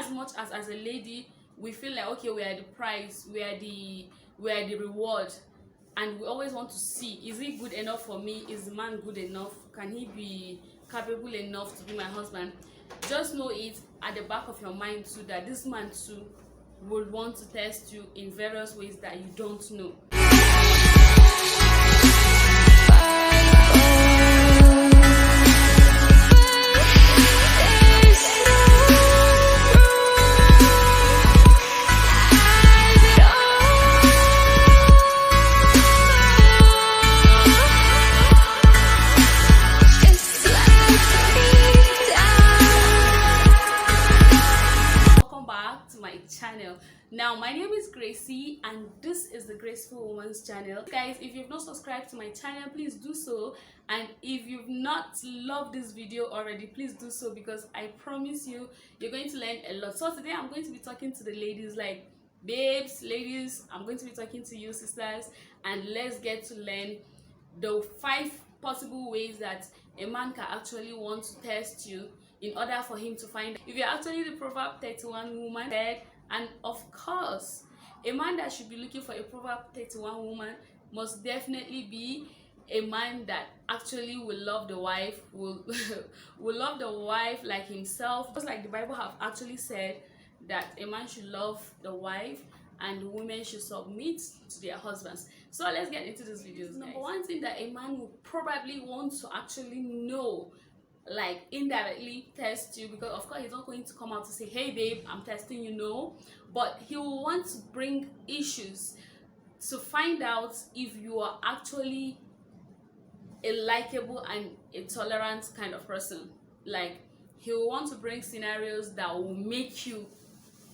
as much as a lady we feel like, okay, we are the prize, we are the reward, and we always want to see, is he good enough for me? Is the man good enough? Can he be capable enough to be my husband? Just know it at the back of your mind too, that this man too would want to test you in various ways that you don't know. Channel. Now, my name is Gracie and this is the Graceful Woman's channel. Guys, if you've not subscribed to my channel, please do so, and if you've not loved this video already, please do so, because I promise you, you're going to learn a lot. So today I'm going to be talking to the ladies, like babes, ladies, I'm going to be talking to you sisters, and let's get to learn the 5 possible ways that a man can actually want to test you in order for him to find if you're actually the Proverb 31 woman. And of course, a man that should be looking for a Proverb 31 woman must definitely be a man that actually will love the wife, will love the wife like himself. Just like the Bible have actually said that a man should love the wife and women should submit to their husbands. So let's get into this video. Number one thing that a man will probably want to actually know, like indirectly test you, because of course he's not going to come out to say, hey babe, I'm testing you, no, but he will want to bring issues to find out if you are actually a likable and a tolerant kind of person. Like, he will want to bring scenarios that will make you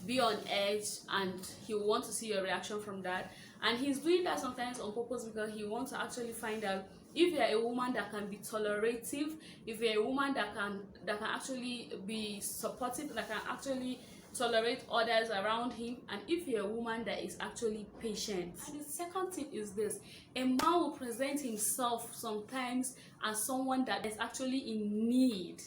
be on edge, and he will want to see your reaction from that. And he's doing that sometimes on purpose, because he wants to actually find out if you're a woman that can be tolerative, if you're a woman that can actually be supportive, that can actually tolerate others around him, and if you're a woman that is actually patient. And the second tip is this: a man will present himself sometimes as someone that is actually in need.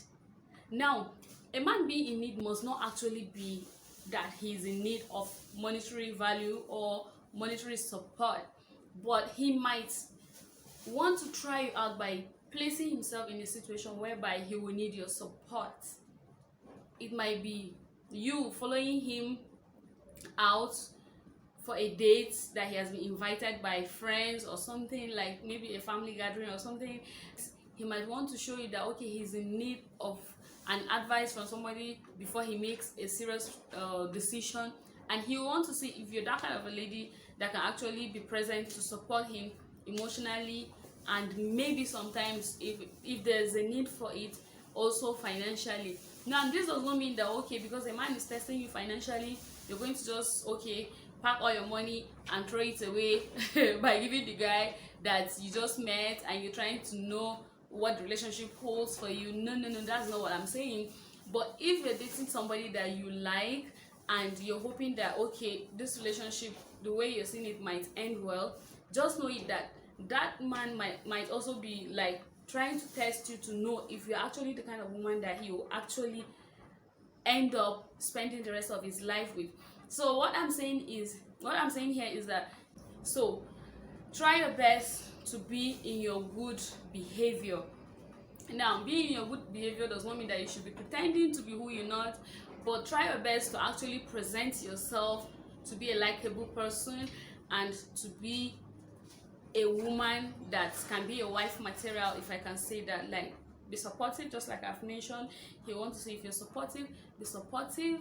Now, a man being in need must not actually be that he's in need of monetary value or monetary support, but he might want to try you out by placing himself in a situation whereby he will need your support. It might be you following him out for a date that he has been invited by friends or something, like maybe a family gathering or something. He might want to show you that, okay, he's in need of an advice from somebody before he makes a serious decision, and he will want to see if you're that kind of a lady that can actually be present to support him emotionally, and maybe sometimes if there's a need for it, also financially. Now, this does not mean that, okay, because a man is testing you financially, you're going to just, okay, pack all your money and throw it away by giving the guy that you just met and you're trying to know what the relationship holds for you. No, that's not what I'm saying. But if you're dating somebody that you like and you're hoping that, okay, this relationship, the way you're seeing it, might end well, just know it that that man might also be like trying to test you to know if you're actually the kind of woman that he will actually end up spending the rest of his life with. So what I'm saying here is that, so try your best to be in your good behavior. Now, being in your good behavior does not mean that you should be pretending to be who you're not, but try your best to actually present yourself to be a likable person and to be a woman that can be a wife material, if I can say that. Like, be supportive, just like I've mentioned. He wants to see if you're supportive, be supportive.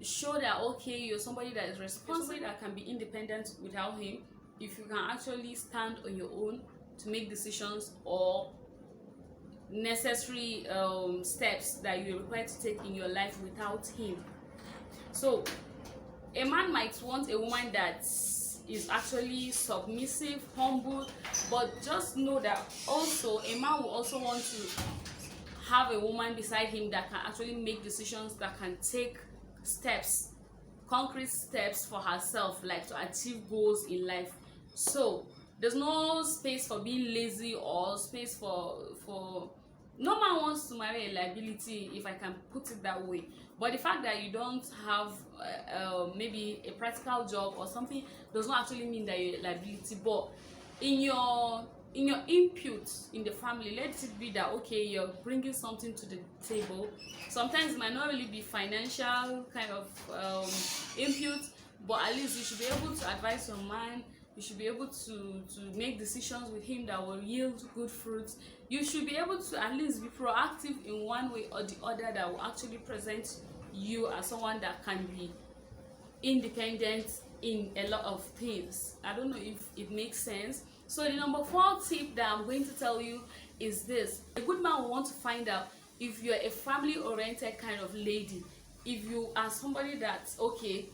Show that, okay, you're somebody that is responsible, that can be independent without him. If you can actually stand on your own to make decisions or necessary steps that you're required to take in your life without him. So a man might want a woman that is actually submissive, humble, but just know that also a man will also want to have a woman beside him that can actually make decisions, that can take steps, concrete steps for herself, like to achieve goals in life. So there's no space for being lazy or space for no man wants to marry a liability, if I can put it that way. But the fact that you don't have maybe a practical job or something does not actually mean that you're a liability. But in your input in the family, let it be that okay, you're bringing something to the table. Sometimes it might not really be financial kind of input, but at least you should be able to advise your man. You should be able to make decisions with him that will yield good fruits. You should be able to at least be proactive in one way or the other that will actually present you as someone that can be independent in a lot of things. I don't know if it makes sense. So the number 4 tip that I'm going to tell you is this: a good man will want to find out if you're a family oriented kind of lady. If you are somebody that's okay,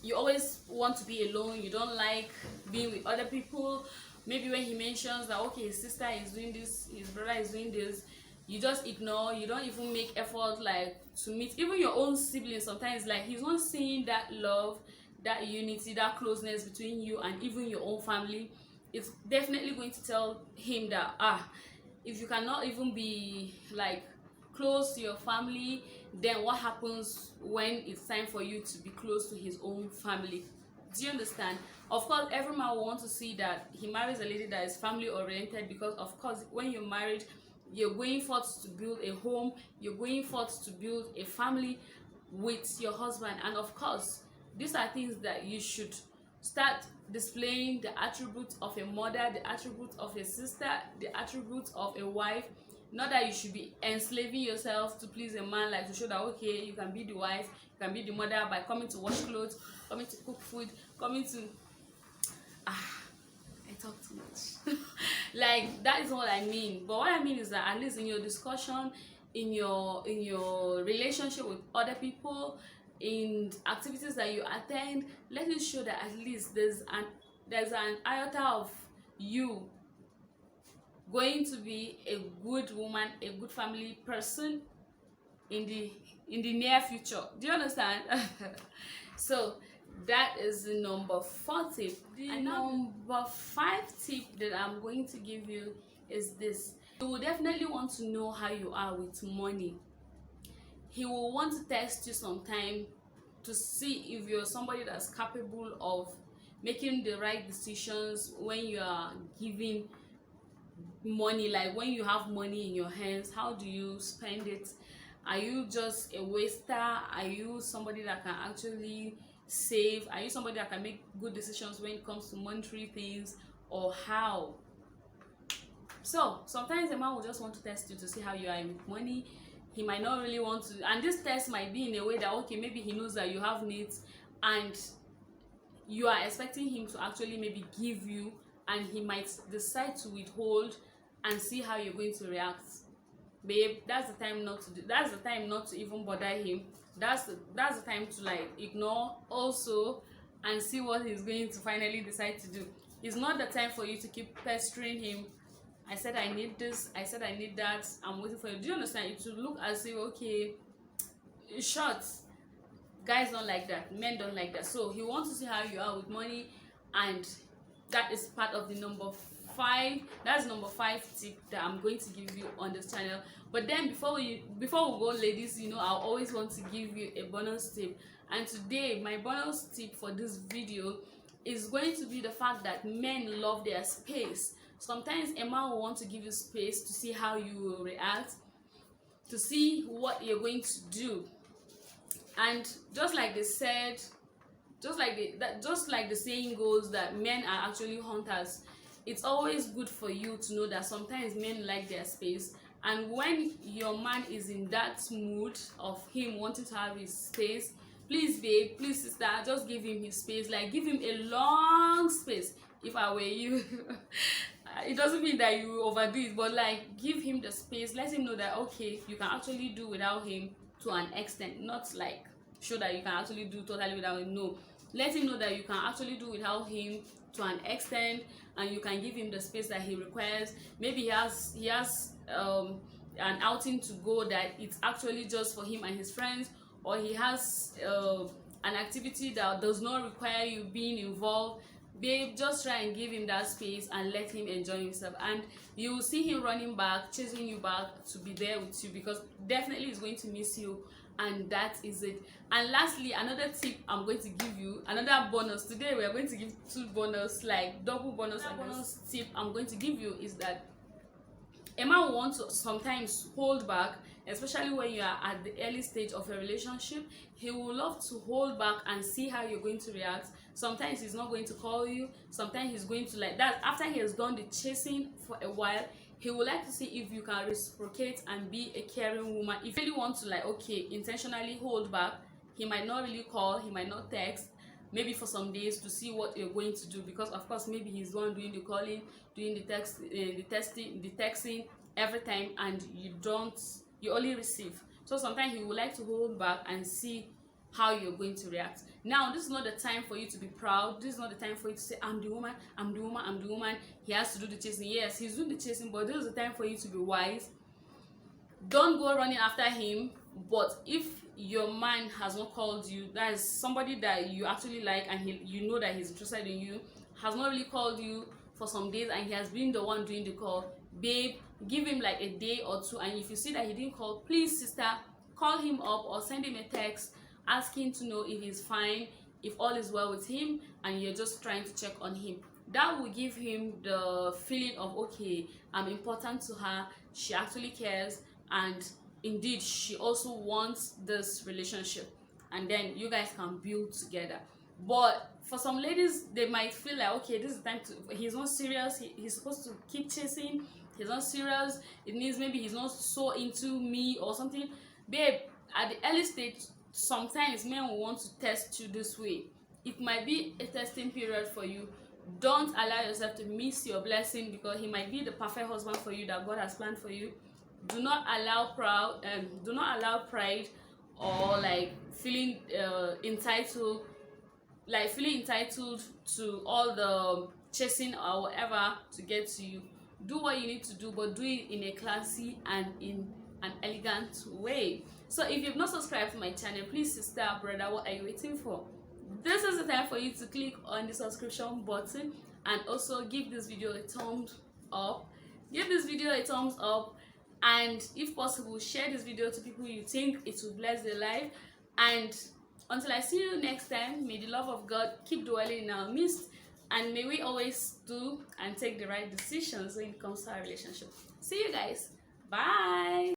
you always want to be alone, you don't like being with other people. Maybe when he mentions that okay, his sister is doing this, his brother is doing this, you just ignore. You don't even make effort like to meet even your own siblings. Sometimes like he's not seeing that love, that unity, that closeness between you and even your own family. It's definitely going to tell him that if you cannot even be like close to your family, then what happens when it's time for you to be close to his own family? Do you understand? Of course, every man will want to see that he marries a lady that is family oriented, because of course when you're married, you're going forth to build a home, you're going forth to build a family with your husband. And of course, these are things that you should start displaying: the attributes of a mother, the attributes of a sister, the attributes of a wife. Not that you should be enslaving yourself to please a man, like to show that okay, you can be the wife, you can be the mother by coming to wash clothes, coming to cook food, coming to I talk too much. Like that is what I mean. But what I mean is that at least in your discussion, in your relationship with other people, in activities that you attend, let it show that at least there's an iota of you going to be a good woman, a good family person in the near future. Do you understand? So that is the number 4 tip. The number 5 tip that I'm going to give you is this: you will definitely want to know how you are with money. He will want to test you sometime to see if you're somebody that's capable of making the right decisions when you are giving money. Like when you have money in your hands, how do you spend it? Are you just a waster? Are you somebody that can actually save? Are you somebody that can make good decisions when it comes to monetary things, or how? So sometimes a man will just want to test you to see how you are with money. He might not really want to, and this test might be in a way that okay, maybe he knows that you have needs and you are expecting him to actually maybe give you, and he might decide to withhold and see how you're going to react. Babe, that's the time not to do, that's the time not to even bother him. That's the time to like ignore also and see what he's going to finally decide to do. It's not the time for you to keep pestering him. I said I need this, I said I need that, I'm waiting for you. Do you understand? It should look as if okay, short. Guys don't like that, men don't like that. So he wants to see how you are with money, and that is part of the number 5. That's number 5 tip that I'm going to give you on this channel. But then before we go, ladies, you know I always want to give you a bonus tip. And today my bonus tip for this video is going to be the fact that men love their space. Sometimes a man will want to give you space to see how you will react, to see what you're going to do. And just like they said, just like the saying goes, that men are actually hunters. It's always good for you to know that sometimes men like their space, and when your man is in that mood of him wanting to have his space, please babe, please sister, just give him his space. Like give him a long space. If I were you, it doesn't mean that you overdo it, but like give him the space. Let him know that okay, you can actually do without him to an extent. Not like show that you can actually do totally without him. No, let him know that you can actually do without him to an extent, and you can give him the space that he requires. Maybe he has an outing to go that it's actually just for him and his friends, or he has an activity that does not require you being involved. babe, just try and give him that space and let him enjoy himself, and you will see him running back, chasing you back to be there with you, because definitely he's going to miss you. And that is it. And lastly, another tip I'm going to give you, another bonus. Today we are going to give 2 bonus, like double bonus. And bonus tip I'm going to give you is that a man will want to sometimes hold back, especially when you are at the early stage of a relationship. He will love to hold back and see how you're going to react. Sometimes he's not going to call you, sometimes he's going to, like that, after he has done the chasing for a while, he would like to see if you can reciprocate and be a caring woman. If you really want to, like, okay, intentionally hold back, he might not really call, he might not text, maybe for some days, to see what you're going to do, because of course maybe he's the one doing the calling, doing the texting every time, and you only receive. So sometimes he would like to hold back and see how you're going to react. Now, this is not the time for you to be proud. This is not the time for you to say, I'm the woman, I'm the woman, I'm the woman. He has to do the chasing. Yes, he's doing the chasing, but this is the time for you to be wise. Don't go running after him. But if your man has not called you, that is somebody that you actually like, and you know that he's interested in you, has not really called you for some days, and he has been the one doing the call, babe, give him like a day or 2, and if you see that he didn't call, please, sister, call him up or send him a text asking to know if he's fine, if all is well with him, and you're just trying to check on him. That will give him the feeling of, okay, I'm important to her, she actually cares, and indeed she also wants this relationship, and then you guys can build together. But for some ladies, they might feel like, okay, this is the time to, he's not serious, he's supposed to keep chasing, he's not serious, it means maybe he's not so into me or something. Babe, at the early stage, sometimes men will want to test you this way. It might be a testing period for you. Don't allow yourself to miss your blessing, because he might be the perfect husband for you that God has planned for you. Do not allow pride, or like feeling entitled, like feeling entitled to all the chasing or whatever to get to you. Do what you need to do, but do it in a classy and in an elegant way. So if you've not subscribed to my channel, please, sister, brother, what are you waiting for? This is the time for you to click on the subscription button, and also give this video a thumbs up. Give this video a thumbs up, and if possible, share this video to people you think it will bless their life. And until I see you next time, may the love of God keep dwelling in our midst, and may we always do and take the right decisions when it comes to our relationship. See you guys. Bye.